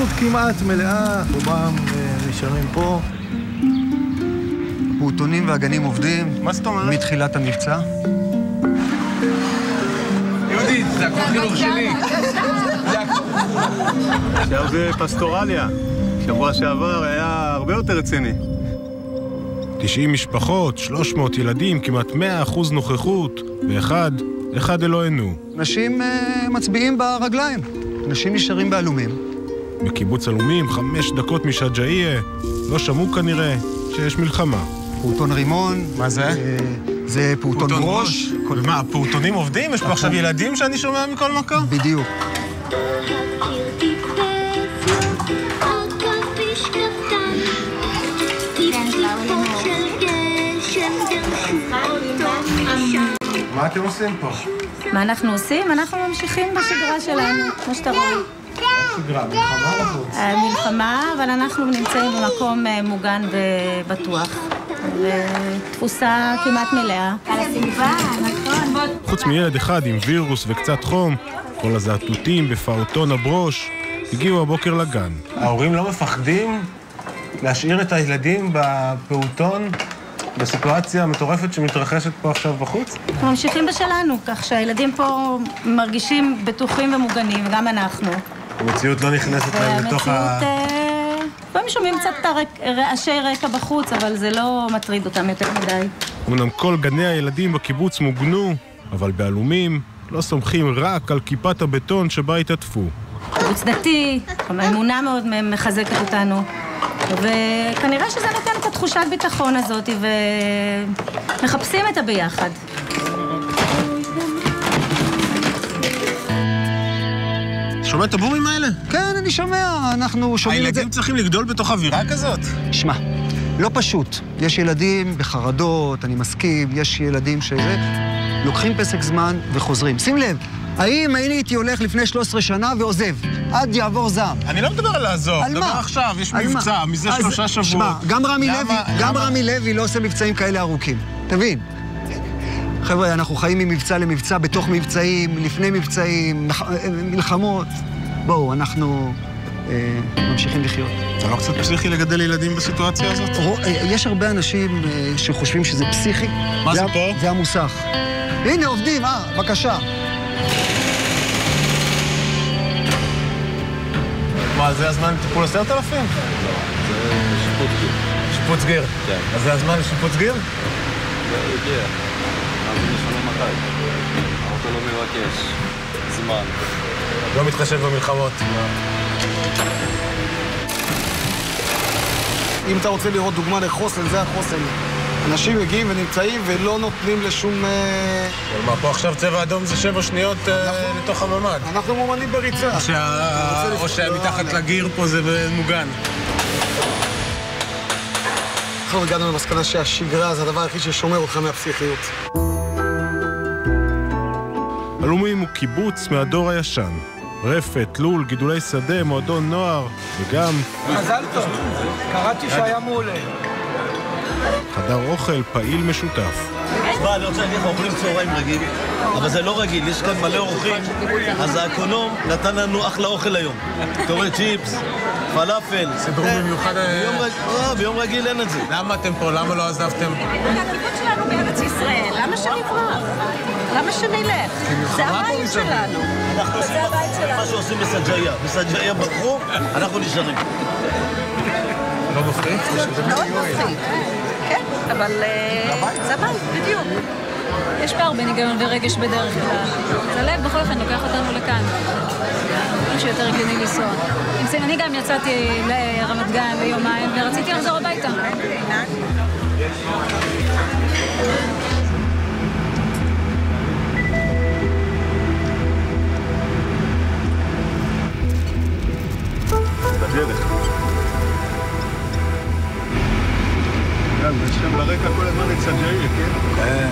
השתתפות כמעט מלאה, רובם נשארים פה. פעוטונים והגנים עובדים. מה זאת אומרת? מתחילת המבצע. יהודית, זה הכל חינוך שלי. עכשיו זה פסטורליה. שבוע שעבר היה הרבה יותר רציני. 90 משפחות, 300 ילדים, כמעט 100% נוכחות, ואחד אלוהינו. אנשים מצביעים ברגליים. אנשים נשארים בעלומים. בקיבוץ אלומים, 5 דקות משג'אעיה, לא שמעו כנראה שיש מלחמה. פעוטון רימון. מה זה? זה פעוטון גרוש. ומה, הפעוטונים עובדים? יש פה עכשיו ילדים שאני שומע מכל מקום? בדיוק. מה אתם עושים פה? מה אנחנו עושים? אנחנו ממשיכים בשגרה שלנו, כמו שאתה רואה. שגרה, מלחמה בחוץ. מלחמה, אבל אנחנו נמצאים במקום מוגן ובטוח. ותפוסה כמעט מלאה. על הסביבה, נכון. חוץ מילד אחד עם וירוס וקצת חום, כל הזעתותים בפעוטון הברוש הגיעו הבוקר לגן. ההורים לא מפחדים להשאיר את הילדים בפעוטון בסיטואציה המטורפת שמתרחשת פה עכשיו בחוץ? אנחנו ממשיכים בשלנו, כך שהילדים פה מרגישים בטוחים ומוגנים, וגם אנחנו. המציאות לא נכנסת להם לתוך לפעמים שומעים קצת רעשי רקע בחוץ, אבל זה לא מטריד אותם יותר מדי. אמנם כל גני הילדים בקיבוץ מוגנו, אבל באלומים לא סומכים רק על כיפת הבטון שבה התעטפו. קיבוץ דתי, האמונה מאוד מחזקת אותנו, וכנראה שזה נותן את התחושת ביטחון הזאת, ומחפשים את הביחד. שומע את הבומים האלה? כן, אני שומע, אנחנו שומעים את זה. הילדים צריכים לגדול בתוך אווירה כזאת? שמע, לא פשוט. יש ילדים בחרדות, אני מסכים, יש ילדים שזה, לוקחים פסק זמן וחוזרים. שים לב, האם הייתי הולך לפני 13 שנה ועוזב, עד יעבור זעם? אני לא מדבר על לעזוב, על מדבר מה? עכשיו, יש מבצע, מזה 3 שבועות. שמע, גם רמי לוי לא עושה מבצעים כאלה ארוכים. תבין. חבר'ה, אנחנו חיים ממבצע למבצע, בתוך מבצעים, לפני מבצעים, מלחמות. בואו, אנחנו ממשיכים לחיות. זה לא קצת פסיכי לגדל ילדים בסיטואציה הזאת? יש הרבה אנשים שחושבים שזה פסיכי. מה זה פה? זה המוסך. הנה, עובדים, בבקשה. מה, זה הזמן לטיפול 10,000? לא, זה שיפוץ גיר. שיפוץ גיר? כן. אז זה הזמן לשיפוץ גיר? זה הגיע. אז נשנה מתי. האוטו לא מבקש. זמן. לא מתחשב במלחמות. אם אתה רוצה לראות דוגמה לחוסן, זה החוסן. אנשים מגיעים ונמצאים ולא נותנים לשום... אבל מה, פה עכשיו צבע אדום זה 7 שניות לתוך הממד. אנחנו מומנים בריצה. או שמתחת לגיר פה זה מוגן. אנחנו הגענו למסקנה שהשגרה זה הדבר הכי ששומר אותך מהפסיכיות. אלומים הוא קיבוץ מהדור הישן. רפת, לול, גידולי שדה, מועדון נוער, וגם... מזל טוב, קראתי שהיה מעולה. חדר אוכל פעיל משותף. מה, אני רוצה להגיד לך, אוכלים צהריים רגיל, אבל זה לא רגיל, יש כאן מלא אורחים, אז האקונום נתן לנו אחלה אוכל היום. אתה רואה צ'יפס, פלאפל. סידור במיוחד... ביום רגיל אין את זה. למה אתם פה? למה לא עזבתם? הקיבוץ שלנו בארץ ישראל, למה שנברח? למה שנלך? זה הבית שלנו. זה הבית שלנו. מה שעושים בסג'אעיה. בסג'אעיה ברחו, אנחנו נשארים. לא מפחיד? מאוד מפחיד. כן, אבל זה הבית, בדיוק. יש פער בין היגיון ורגש בדרך כלל. אז הלב בכל אופן לוקח אותנו לכאן. שיותר הגיוני לנסוע. אני גם יצאתי לרמת גן ליומיים ורציתי לחזור הביתה. בדרך. יש שם לרקע כל הזמן את סג'אעיה, כן? כן.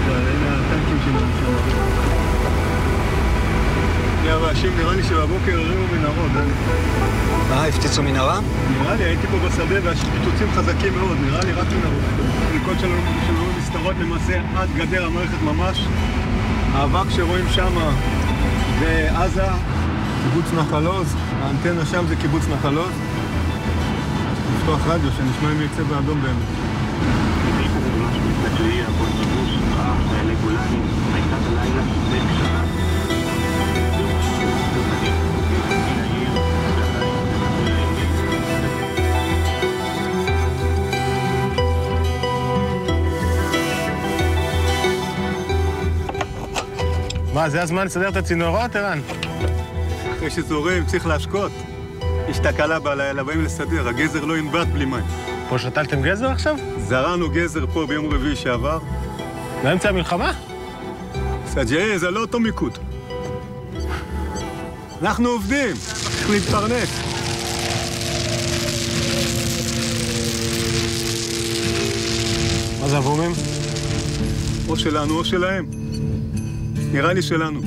הנה הטנקים שלנו. והאשים נראה לי שבבוקר הרימו מנהרות. הפציצו מנהרה? נראה לי, הייתי פה בשדה והפיצוצים חזקים מאוד, נראה לי רק מנהרות. הפריקות שלנו מסתרות למעשה עד גדר המערכת ממש. האבק שרואים שם זה עזה, קיבוץ נחל עוז, האנטנה שם זה קיבוץ נחל עוז. לפתוח רדיו שנשמע אם יצא באדום באמת. מה, זה הזמן לסדר את הצינורות, ערן? אחרי שזורים צריך להשקות. יש תקלה בלילה, באים לסדר, הגזר לא ינבט בלי מים. פה שתלתם גזר עכשיו? זרענו גזר פה ביום רביעי שעבר. באמצע המלחמה? סג'אי, זה לא אותו מיקוד. אנחנו עובדים, צריך להתפרנס. מה זה הבומים? או שלנו או שלהם. נראה לי שלנו.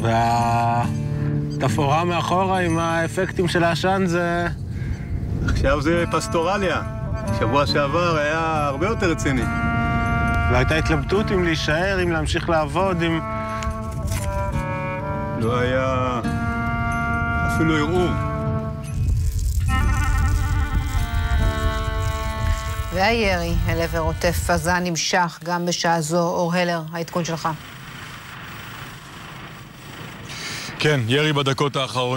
והתפאורה מאחורה עם האפקטים של העשן זה... עכשיו זה פסטורליה. שבוע שעבר היה הרבה יותר רציני. והייתה התלבטות אם להישאר, אם להמשיך לעבוד, אם... לא היה אפילו ערעור. והירי אל עבר עוטף עזה נמשך גם בשעה זו. אור הלר, העדכון שלך. כן, ירי בדקות האחרונות.